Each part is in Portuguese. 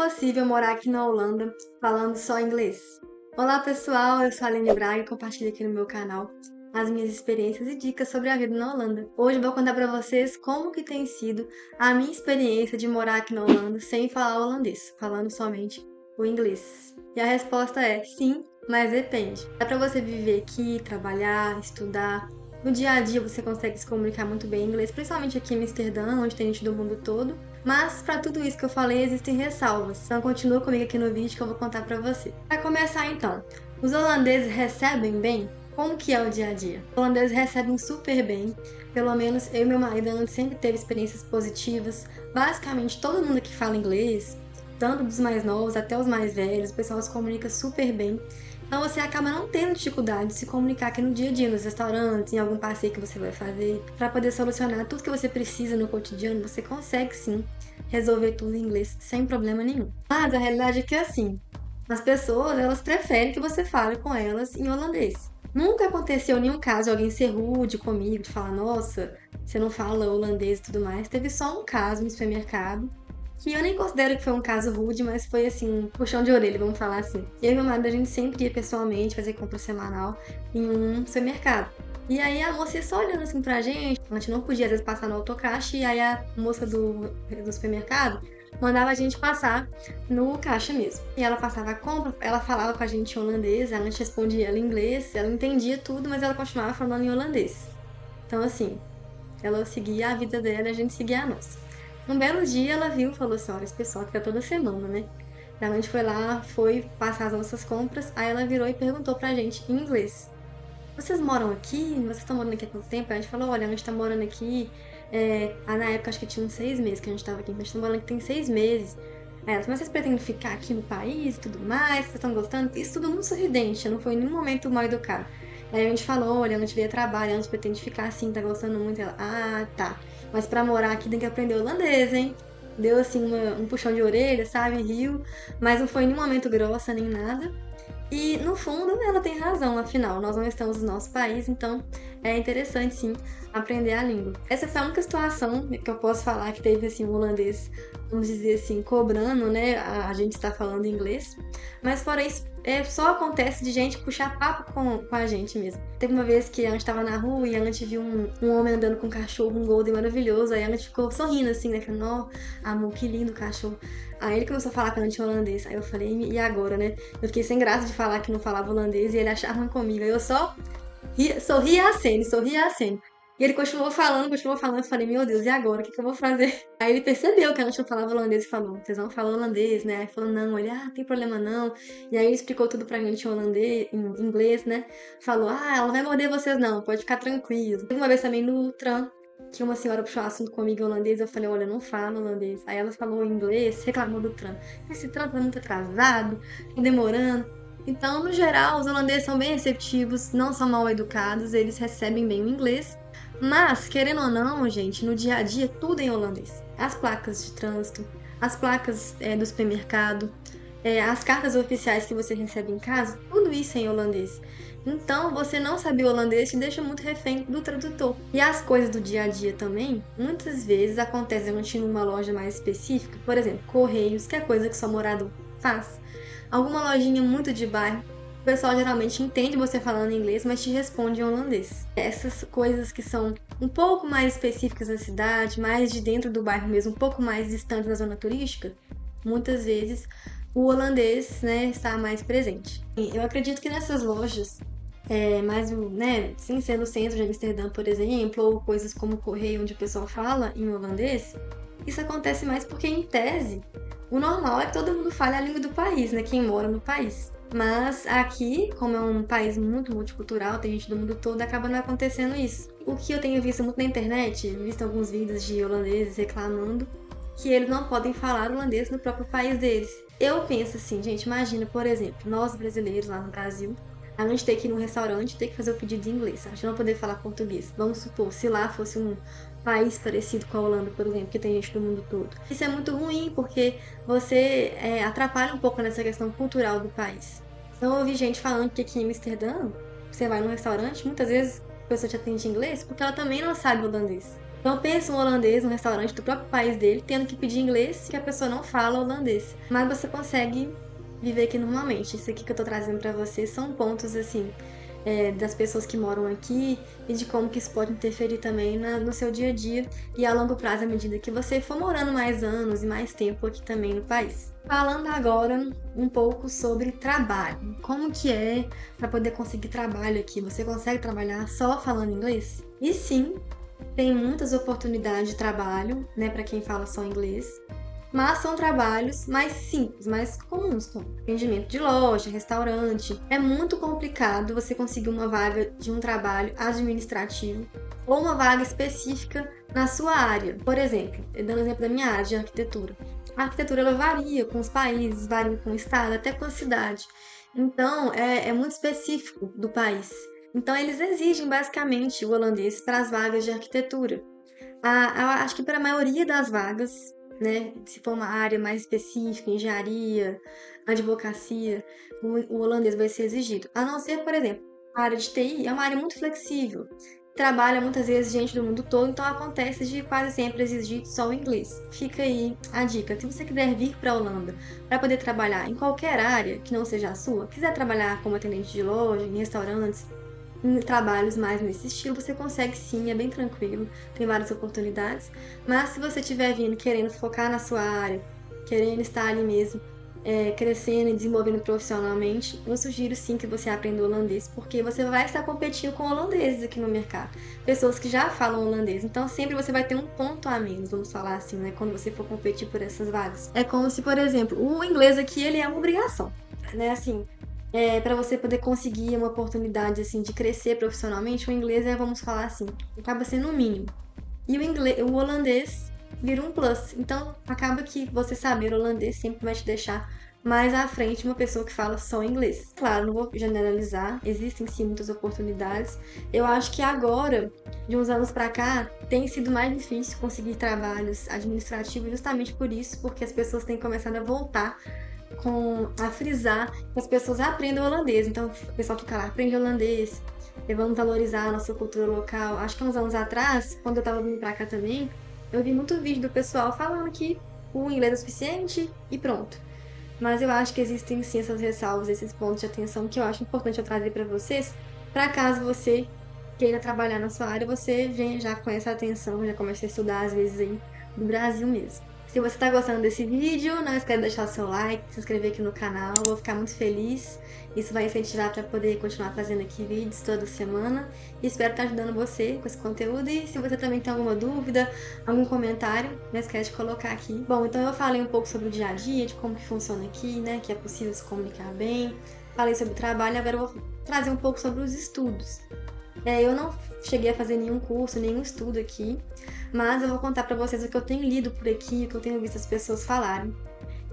possível morar aqui na Holanda falando só inglês? Olá pessoal, eu sou a Aline Braga e compartilho aqui no meu canal as minhas experiências e dicas sobre a vida na Holanda. Hoje eu vou contar pra vocês como que tem sido a minha experiência de morar aqui na Holanda sem falar holandês, falando somente o inglês. E a resposta é sim, mas depende. Dá pra você viver aqui, trabalhar, estudar. No dia a dia você consegue se comunicar muito bem em inglês, principalmente aqui em Amsterdã, onde tem gente do mundo todo. Mas para tudo isso que eu falei, existem ressalvas. Então continua comigo aqui no vídeo que eu vou contar para você. Para começar então, os holandeses recebem bem? Como que é o dia a dia? Os holandeses recebem super bem. Pelo menos eu e meu marido, a gente sempre teve experiências positivas. Basicamente todo mundo que fala inglês, tanto dos mais novos até os mais velhos, o pessoal se comunica super bem. Então você acaba não tendo dificuldade de se comunicar aqui no dia a dia, nos restaurantes, em algum passeio que você vai fazer, para poder solucionar tudo que você precisa no cotidiano, você consegue sim resolver tudo em inglês sem problema nenhum. Mas a realidade é que assim, as pessoas, elas preferem que você fale com elas em holandês. Nunca aconteceu nenhum caso de alguém ser rude comigo, de falar, nossa, você não fala holandês e tudo mais. Teve só um caso no supermercado que eu nem considero que foi um caso rude, mas foi assim, um puxão de orelha, vamos falar assim. Eu e meu marido, a gente sempre ia pessoalmente fazer compra semanal em um supermercado. E aí a moça ia só olhando assim pra gente, a gente não podia às vezes passar no autocaixa, e aí a moça do supermercado mandava a gente passar no caixa mesmo. E ela passava a compra, ela falava com a gente em holandês, a gente respondia ela em inglês, ela entendia tudo, mas ela continuava falando em holandês. Então assim, ela seguia a vida dela e a gente seguia a nossa. Um belo dia ela viu e falou assim: olha, esse pessoal que tá toda semana, né? Daí a gente foi lá, foi passar as nossas compras, aí ela virou e perguntou pra gente em inglês: vocês moram aqui? Vocês estão morando aqui há quanto tempo? Aí a gente falou: olha, a gente tá morando aqui. Na época acho que tinha uns 6 meses que a gente tava aqui, a gente tá morando aqui tem 6 meses. Aí ela, mas vocês pretendem ficar aqui no país e tudo mais? Vocês estão gostando? Isso tudo muito sorridente, não foi em nenhum momento mal educado. Aí a gente falou: olha, a gente veio trabalhar, a gente pretende ficar assim, tá gostando muito. Ela, ah, tá. Mas pra morar aqui tem que aprender holandês, hein? Deu assim um puxão de orelha, sabe? Riu, mas não foi em nenhum momento grossa nem nada. E no fundo ela tem razão, afinal, nós não estamos no nosso país, então é interessante sim aprender a língua. Essa foi a única situação que eu posso falar que teve assim um holandês, vamos dizer assim, cobrando, né? A gente está falando inglês. Mas fora isso, só acontece de gente puxar papo com a gente mesmo. Teve uma vez que a gente estava na rua e a gente viu um homem andando com um cachorro, um golden maravilhoso, aí a gente ficou sorrindo assim, né? Falando, ó, amor, que lindo o cachorro. Aí ele começou a falar com a gente em holandês. Aí eu falei, e agora, né? Eu fiquei sem graça de falar que não falava holandês e ele achava ruim comigo. Aí eu só sorria a cena, sorria a cena. E ele continuou falando, continuou falando. Eu falei, meu Deus, e agora? O que eu vou fazer? Aí ele percebeu que a gente não falava holandês e falou, vocês não falam holandês, né? Aí falou, não, ele, tem problema não. E aí ele explicou tudo pra gente em holandês, em inglês, né? Falou, ela não vai morder vocês não, pode ficar tranquilo. Teve uma vez também no tram, que uma senhora puxou assunto comigo em holandês, eu falei, olha, eu não falo holandês. Aí ela falou em inglês, reclamou do tram. Esse tram tá muito atrasado, tá demorando. Então, no geral, os holandeses são bem receptivos, não são mal educados, eles recebem bem o inglês. Mas, querendo ou não, gente, no dia a dia tudo é em holandês. As placas de trânsito, as placas do supermercado, as cartas oficiais que você recebe em casa, tudo isso é em holandês. Então, você não saber holandês te deixa muito refém do tradutor. E as coisas do dia a dia também, muitas vezes acontecem quando em uma loja mais específica, por exemplo, correios, que é coisa que só morador faz. Alguma lojinha muito de bairro, o pessoal geralmente entende você falando inglês, mas te responde em holandês. Essas coisas que são um pouco mais específicas da cidade, mais de dentro do bairro mesmo, um pouco mais distantes da zona turística, muitas vezes o holandês, né, está mais presente. Eu acredito que nessas lojas, mais, né, sem ser no centro de Amsterdã, por exemplo, ou coisas como o correio, onde o pessoal fala em holandês, isso acontece mais porque, em tese, o normal é que todo mundo fale a língua do país, né, quem mora no país. Mas aqui, como é um país muito multicultural, tem gente do mundo todo, acaba não acontecendo isso. O que eu tenho visto muito na internet, visto alguns vídeos de holandeses reclamando que eles não podem falar holandês no próprio país deles. Eu penso assim, gente, imagina, por exemplo, nós brasileiros lá no Brasil, a gente ter que ir num restaurante e ter que fazer o pedido em inglês, a gente não poder falar português. Vamos supor, se lá fosse um país parecido com a Holanda, por exemplo, que tem gente do mundo todo. Isso é muito ruim, porque você atrapalha um pouco nessa questão cultural do país. Então eu ouvi gente falando que aqui em Amsterdã, você vai num restaurante, muitas vezes a pessoa te atende em inglês, porque ela também não sabe holandês. Então pensa um holandês no restaurante do próprio país dele, tendo que pedir inglês, que a pessoa não fala holandês. Mas você consegue viver aqui normalmente. Isso aqui que eu tô trazendo pra vocês são pontos, assim, das pessoas que moram aqui e de como que isso pode interferir também no seu dia a dia e a longo prazo, à medida que você for morando mais anos e mais tempo aqui também no país. Falando agora um pouco sobre trabalho. Como que é para poder conseguir trabalho aqui? Você consegue trabalhar só falando inglês? E sim, tem muitas oportunidades de trabalho, né, para quem fala só inglês, mas são trabalhos mais simples, mais comuns, como atendimento de loja, restaurante. É muito complicado você conseguir uma vaga de um trabalho administrativo ou uma vaga específica na sua área. Por exemplo, dando exemplo da minha área de arquitetura. A arquitetura ela varia com os países, varia com o estado, até com a cidade. Então, é muito específico do país. Então, eles exigem basicamente o holandês para as vagas de arquitetura. Acho que para a maioria das vagas, né, se for uma área mais específica, engenharia, advocacia, o holandês vai ser exigido. A não ser, por exemplo, a área de TI é uma área muito flexível. Trabalha muitas vezes gente do mundo todo, então acontece de quase sempre exigir só o inglês. Fica aí a dica. Se você quiser vir para a Holanda para poder trabalhar em qualquer área que não seja a sua, quiser trabalhar como atendente de loja, em restaurantes, em trabalhos mais nesse estilo, você consegue sim, é bem tranquilo, tem várias oportunidades. Mas se você estiver vindo querendo focar na sua área, querendo estar ali mesmo, crescendo e desenvolvendo profissionalmente, eu sugiro sim que você aprenda holandês, porque você vai estar competindo com holandeses aqui no mercado, pessoas que já falam holandês. Então sempre você vai ter um ponto a menos, vamos falar assim, né? Quando você for competir por essas vagas. É como se, por exemplo, o inglês aqui ele é uma obrigação, né? Assim, para você poder conseguir uma oportunidade assim de crescer profissionalmente, o inglês vamos falar assim, acaba sendo o mínimo. E o holandês vira um plus. Então, acaba que você saber holandês sempre vai te deixar mais à frente de uma pessoa que fala só inglês. Claro, não vou generalizar, existem sim muitas oportunidades. Eu acho que agora, de uns anos para cá, tem sido mais difícil conseguir trabalhos administrativos justamente por isso, porque as pessoas têm começado a voltar a frisar que as pessoas aprendam holandês. Então, o pessoal fica lá, aprende holandês, e vamos valorizar a nossa cultura local. Acho que uns anos atrás, quando eu tava vindo pra cá também, eu vi muito vídeo do pessoal falando que o inglês é suficiente e pronto. Mas eu acho que existem sim essas ressalvas, esses pontos de atenção que eu acho importante eu trazer para vocês, para caso você queira trabalhar na sua área, você venha já com essa atenção, já comece a estudar às vezes aí do Brasil mesmo. Se você está gostando desse vídeo, não esquece de deixar o seu like, se inscrever aqui no canal, vou ficar muito feliz. Isso vai incentivar para poder continuar fazendo aqui vídeos toda semana. E espero estar ajudando você com esse conteúdo. E se você também tem alguma dúvida, algum comentário, não esquece de colocar aqui. Bom, então eu falei um pouco sobre o dia a dia, de como que funciona aqui, né, que é possível se comunicar bem. Falei sobre o trabalho, agora eu vou trazer um pouco sobre os estudos. Eu não cheguei a fazer nenhum curso, nenhum estudo aqui, mas eu vou contar para vocês o que eu tenho lido por aqui, o que eu tenho visto as pessoas falarem.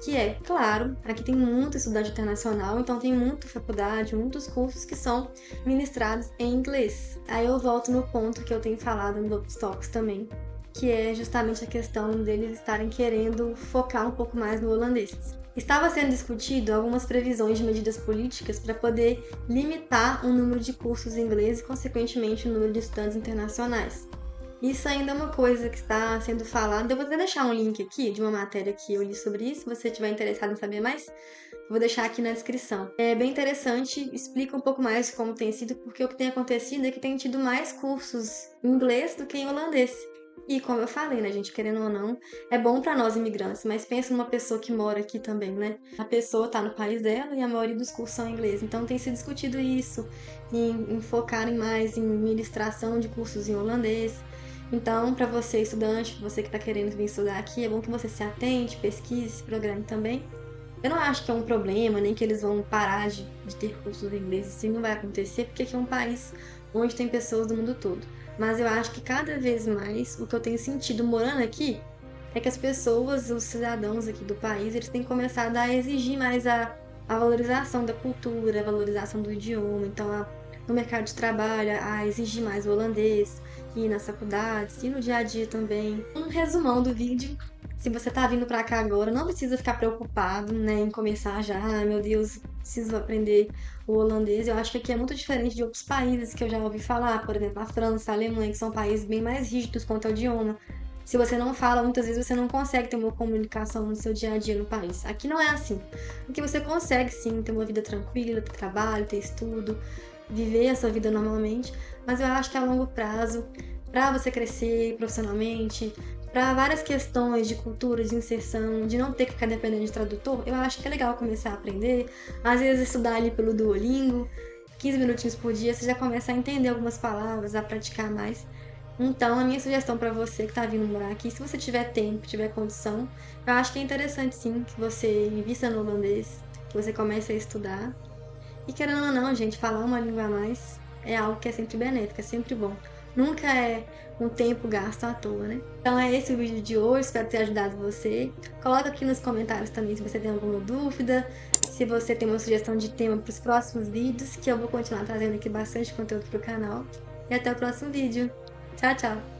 Que é, claro, aqui tem muito estudante internacional, então tem muita faculdade, muitos cursos que são ministrados em inglês. Aí eu volto no ponto que eu tenho falado nos outros toques também, que é justamente a questão deles estarem querendo focar um pouco mais no holandês. Estava sendo discutido algumas previsões de medidas políticas para poder limitar o número de cursos em inglês e, consequentemente, o número de estudantes internacionais. Isso ainda é uma coisa que está sendo falada. Eu vou até deixar um link aqui de uma matéria que eu li sobre isso, se você estiver interessado em saber mais. Vou deixar aqui na descrição. É bem interessante, explica um pouco mais de como tem sido, porque o que tem acontecido é que tem tido mais cursos em inglês do que em holandês. E como eu falei, né, gente, querendo ou não, é bom para nós imigrantes, mas pensa numa pessoa que mora aqui também, né? A pessoa tá no país dela e a maioria dos cursos são em inglês. Então tem se discutido isso, em focarem mais em ministração de cursos em holandês. Então, para você estudante, você que está querendo vir estudar aqui, é bom que você se atente, pesquise, se programe também. Eu não acho que é um problema, nem que eles vão parar de ter cursos em inglês, isso não vai acontecer, porque aqui é um país onde tem pessoas do mundo todo. Mas eu acho que cada vez mais, o que eu tenho sentido morando aqui, é que as pessoas, os cidadãos aqui do país, eles têm começado a exigir mais a valorização da cultura, a valorização do idioma. Então, no mercado de trabalho, a exigir mais o holandês, e nas faculdades, e no dia a dia também. Um resumão do vídeo Se você tá vindo pra cá agora, não precisa ficar preocupado, né, em começar já. Ai, meu Deus, preciso aprender o holandês. Eu acho que aqui é muito diferente de outros países que eu já ouvi falar, por exemplo, a França, a Alemanha, que são países bem mais rígidos quanto ao idioma. Se você não fala, muitas vezes você não consegue ter uma comunicação no seu dia a dia no país. Aqui não é assim. Aqui você consegue sim ter uma vida tranquila, ter trabalho, ter estudo, viver a sua vida normalmente, mas eu acho que a longo prazo, para você crescer profissionalmente, para várias questões de cultura, de inserção, de não ter que ficar dependendo de tradutor, eu acho que é legal começar a aprender. Às vezes estudar ali pelo Duolingo, 15 minutinhos por dia, você já começa a entender algumas palavras, a praticar mais. Então, a minha sugestão para você que está vindo morar aqui, se você tiver tempo, tiver condição, eu acho que é interessante sim que você invista no holandês, que você comece a estudar. E querendo ou não, gente, falar uma língua a mais é algo que é sempre benéfico, é sempre bom. Nunca é um tempo gasto à toa, né? Então é esse o vídeo de hoje, espero ter ajudado você. Coloca aqui nos comentários também se você tem alguma dúvida, se você tem uma sugestão de tema para os próximos vídeos, que eu vou continuar trazendo aqui bastante conteúdo para o canal. E até o próximo vídeo. Tchau, tchau!